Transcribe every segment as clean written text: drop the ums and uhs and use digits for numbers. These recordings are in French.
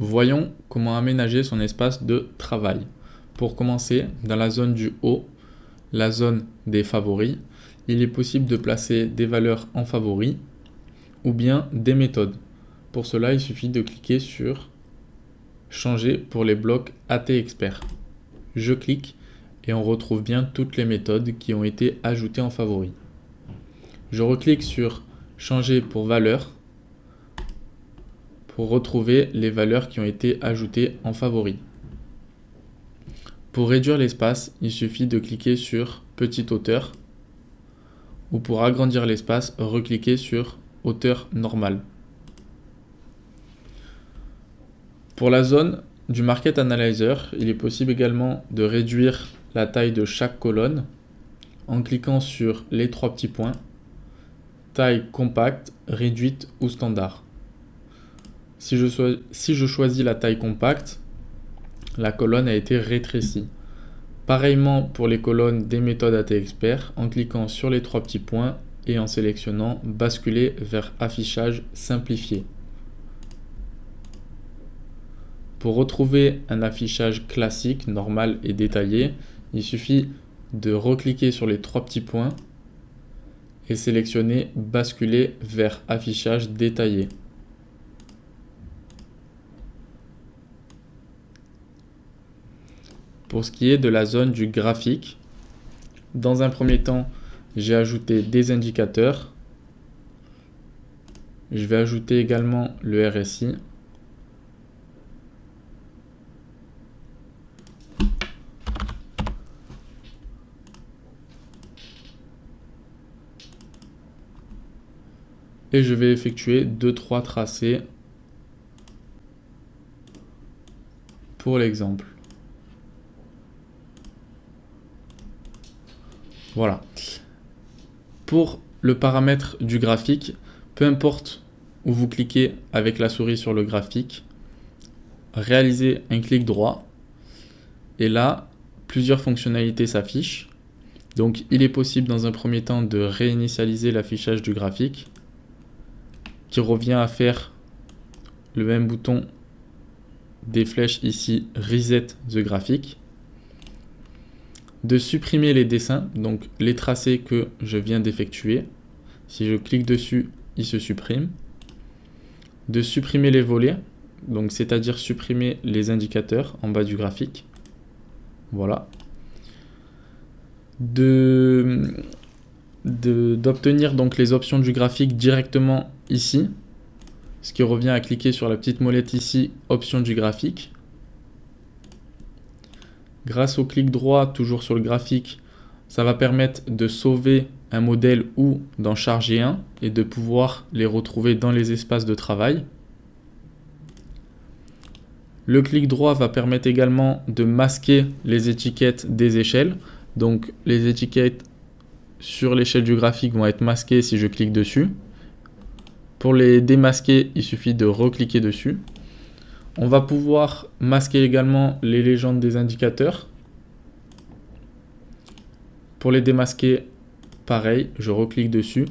Voyons comment aménager son espace de travail. Pour commencer, dans la zone du haut, la zone des favoris, il est possible de placer des valeurs en favoris ou bien des méthodes. Pour cela, il suffit de cliquer sur Changer pour les blocs AT Expert. Je clique et on retrouve bien toutes les méthodes qui ont été ajoutées en favoris. Je reclique sur Changer pour valeurs pour retrouver les valeurs qui ont été ajoutées en favoris. Pour réduire l'espace, il suffit de cliquer sur Petite hauteur ou pour agrandir l'espace, recliquer sur Hauteur normale. Pour la zone du Market Analyzer, il est possible également de réduire la taille de chaque colonne en cliquant sur les trois petits points, taille compacte, réduite ou standard. Si je choisis la taille compacte, la colonne a été rétrécie. Pareillement pour les colonnes des méthodes AT Expert, en cliquant sur les trois petits points et en sélectionnant basculer vers affichage simplifié. Pour retrouver un affichage classique, normal et détaillé, il suffit de recliquer sur les trois petits points et sélectionner basculer vers affichage détaillé. Pour ce qui est de la zone du graphique, dans un premier temps, j'ai ajouté des indicateurs. Je vais ajouter également le RSI. Et je vais effectuer 2-3 tracés pour l'exemple. Voilà. Pour le paramètre du graphique, peu importe où vous cliquez avec la souris sur le graphique, réalisez un clic droit et là, plusieurs fonctionnalités s'affichent. Donc, il est possible dans un premier temps de réinitialiser l'affichage du graphique qui revient à faire le même bouton des flèches ici, Reset the Graphic. De supprimer les dessins, donc les tracés que je viens d'effectuer. Si je clique dessus, ils se suppriment. De supprimer les volets, donc c'est-à-dire supprimer les indicateurs en bas du graphique. Voilà. D'obtenir donc les options du graphique directement ici, ce qui revient à cliquer sur la petite molette ici, options du graphique. Grâce au clic droit, toujours sur le graphique, ça va permettre de sauver un modèle ou d'en charger un et de pouvoir les retrouver dans les espaces de travail. Le clic droit va permettre également de masquer les étiquettes des échelles. Donc les étiquettes sur l'échelle du graphique vont être masquées si je clique dessus. Pour les démasquer, il suffit de recliquer dessus. On va pouvoir masquer également les légendes des indicateurs. Pour les démasquer, pareil, je reclique dessus.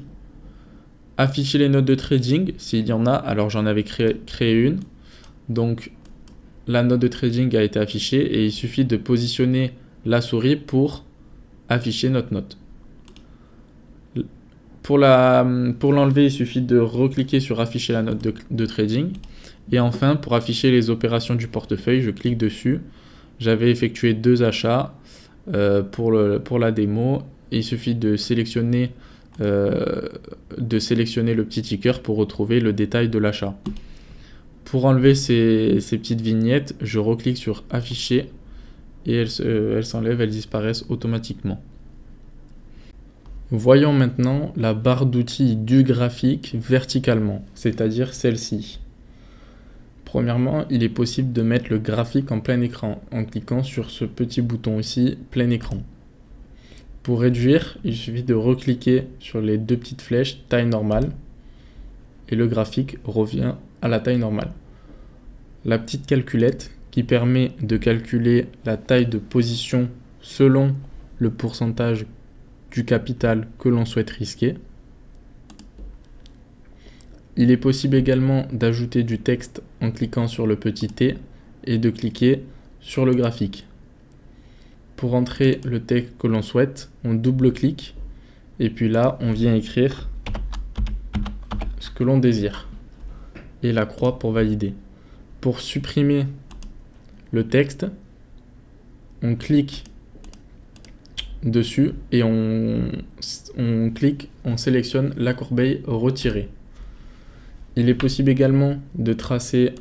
Afficher les notes de trading, s'il y en a, alors j'en avais créé une. Donc la note de trading a été affichée et il suffit de positionner la souris pour afficher notre note. Pour l'enlever, il suffit de recliquer sur afficher la note de trading. Et enfin, pour afficher les opérations du portefeuille, je clique dessus. J'avais effectué 2 achats pour la démo. Et il suffit de sélectionner le petit ticker pour retrouver le détail de l'achat. Pour enlever ces petites vignettes, je reclique sur afficher et elles s'enlèvent, elles disparaissent automatiquement. Voyons maintenant la barre d'outils du graphique verticalement, c'est-à-dire celle-ci. Premièrement, il est possible de mettre le graphique en plein écran en cliquant sur ce petit bouton ici, plein écran. Pour réduire, il suffit de recliquer sur les 2 petites flèches taille normale et le graphique revient à la taille normale. La petite calculette qui permet de calculer la taille de position selon le pourcentage du capital que l'on souhaite risquer. Il est possible également d'ajouter du texte en cliquant sur le petit T et de cliquer sur le graphique. Pour entrer le texte que l'on souhaite, on double-clique et puis là, on vient écrire ce que l'on désire et la croix pour valider. Pour supprimer le texte, on clique dessus et on sélectionne la corbeille retirer. Il est possible également de tracer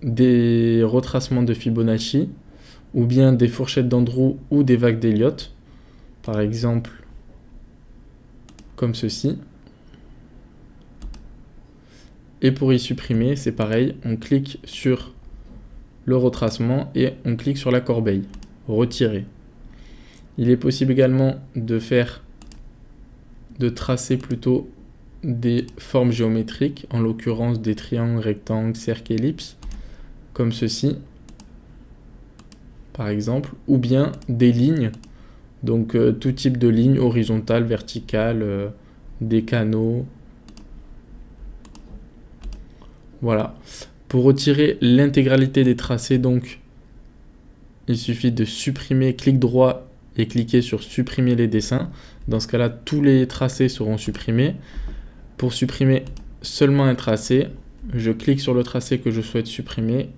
des retracements de Fibonacci ou bien des fourchettes d'Andrew ou des vagues d'Elliott, par exemple comme ceci. Et pour y supprimer, c'est pareil, on clique sur le retracement et on clique sur la corbeille, retirer. Il est possible également de tracer plutôt des formes géométriques, en l'occurrence des triangles, rectangles, cercles, ellipses, comme ceci, par exemple, ou bien des lignes, donc tout type de lignes, horizontales, verticales, des canaux. Voilà. Pour retirer l'intégralité des tracés, donc, il suffit de supprimer, clic droit et cliquer sur supprimer les dessins. Dans ce cas-là, tous les tracés seront supprimés. Pour supprimer seulement un tracé, je clique sur le tracé que je souhaite supprimer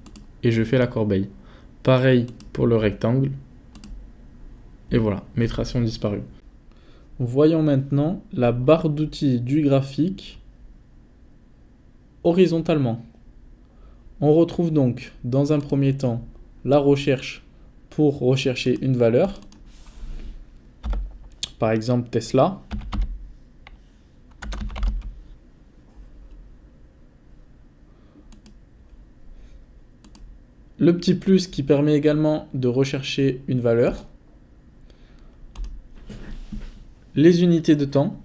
et je fais la corbeille. Pareil pour le rectangle. Et voilà, mes tracés ont disparu. Voyons maintenant la barre d'outils du graphique horizontalement. On retrouve donc dans un premier temps la recherche pour rechercher une valeur. Par exemple Tesla. Le petit plus qui permet également de rechercher une valeur. Les unités de temps,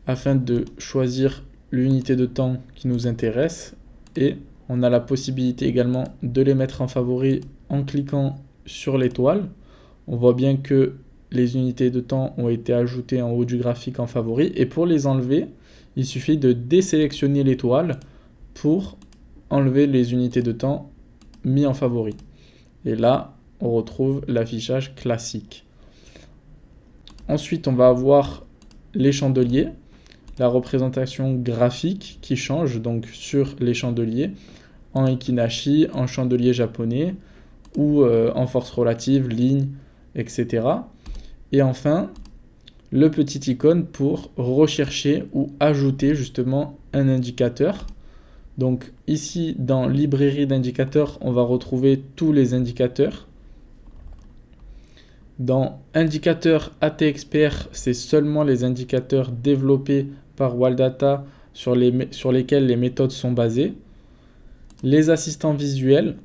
afin de choisir l'unité de temps qui nous intéresse. Et on a la possibilité également de les mettre en favori en cliquant sur l'étoile. On voit bien que les unités de temps ont été ajoutées en haut du graphique en favori. Et pour les enlever, il suffit de désélectionner l'étoile pour enlever les unités de temps mis en favori. Et là, on retrouve l'affichage classique. Ensuite, on va avoir les chandeliers, la représentation graphique qui change donc sur les chandeliers en Ekinashi, en chandelier japonais ou en force relative, ligne, etc. Et enfin, le petit icône pour rechercher ou ajouter justement un indicateur. Donc ici, dans librairie d'indicateurs, on va retrouver tous les indicateurs. Dans indicateurs AT Expert, c'est seulement les indicateurs développés par Waldata sur lesquels les méthodes sont basées. Les assistants visuels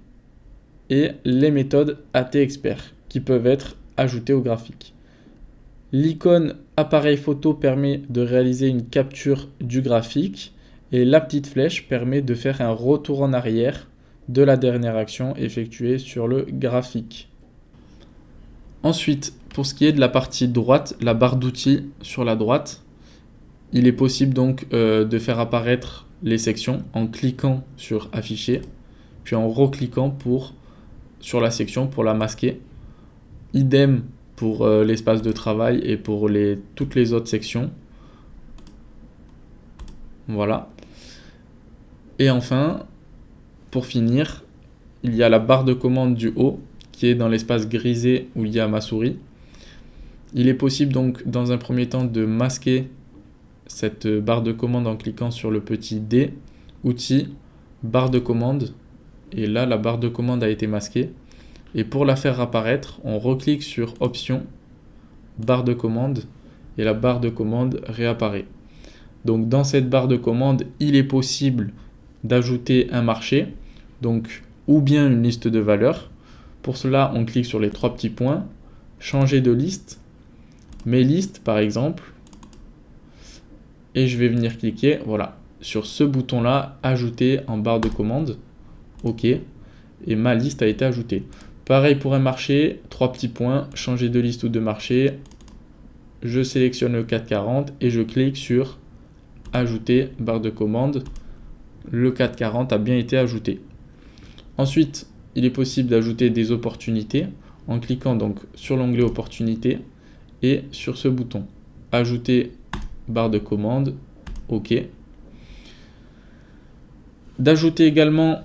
et les méthodes AT Expert qui peuvent être ajoutées au graphique. L'icône appareil photo permet de réaliser une capture du graphique. Et la petite flèche permet de faire un retour en arrière de la dernière action effectuée sur le graphique. Ensuite, pour ce qui est de la partie droite, la barre d'outils sur la droite, il est possible donc de faire apparaître les sections en cliquant sur afficher, puis en recliquant sur la section pour la masquer. Idem pour l'espace de travail et pour toutes les autres sections. Voilà. Et enfin, pour finir, il y a la barre de commande du haut qui est dans l'espace grisé où il y a ma souris. Il est possible donc dans un premier temps de masquer cette barre de commande en cliquant sur le petit D, outils, barre de commande. Et là, la barre de commande a été masquée. Et pour la faire apparaître, on reclique sur option, barre de commande et la barre de commande réapparaît. Donc dans cette barre de commande, il est possible d'ajouter un marché, donc ou bien une liste de valeurs. Pour cela, on clique sur les trois petits points, changer de liste, mes listes par exemple, et je vais venir cliquer, voilà, sur ce bouton-là, ajouter en barre de commande, ok, et ma liste a été ajoutée. Pareil pour un marché, trois petits points, changer de liste ou de marché, je sélectionne le 440 et je clique sur ajouter, barre de commande, le 440 a bien été ajouté. Ensuite, il est possible d'ajouter des opportunités en cliquant donc sur l'onglet opportunités et sur ce bouton. Ajouter, barre de commande, OK. D'ajouter également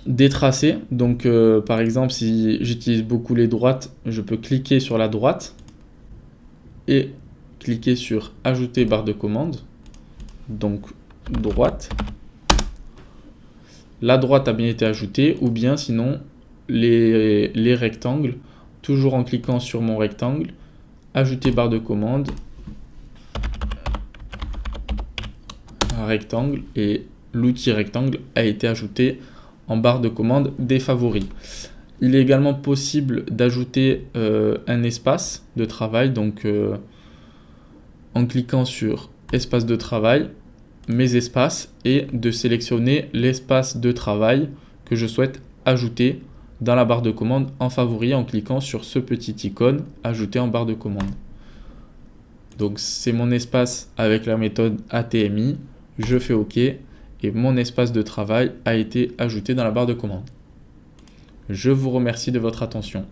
des tracés. Donc par exemple, si j'utilise beaucoup les droites, je peux cliquer sur la droite et cliquer sur ajouter barre de commande. Donc droite. La droite a bien été ajoutée, ou bien sinon les rectangles, toujours en cliquant sur mon rectangle, ajouter barre de commande, un rectangle, et l'outil rectangle a été ajouté en barre de commande des favoris. Il est également possible d'ajouter un espace de travail, donc en cliquant sur espace de travail, mes espaces, et de sélectionner l'espace de travail que je souhaite ajouter dans la barre de commande en favori en cliquant sur ce petit icône ajouter en barre de commande. Donc c'est mon espace avec la méthode ATMI, je fais OK et mon espace de travail a été ajouté dans la barre de commande. Je vous remercie de votre attention.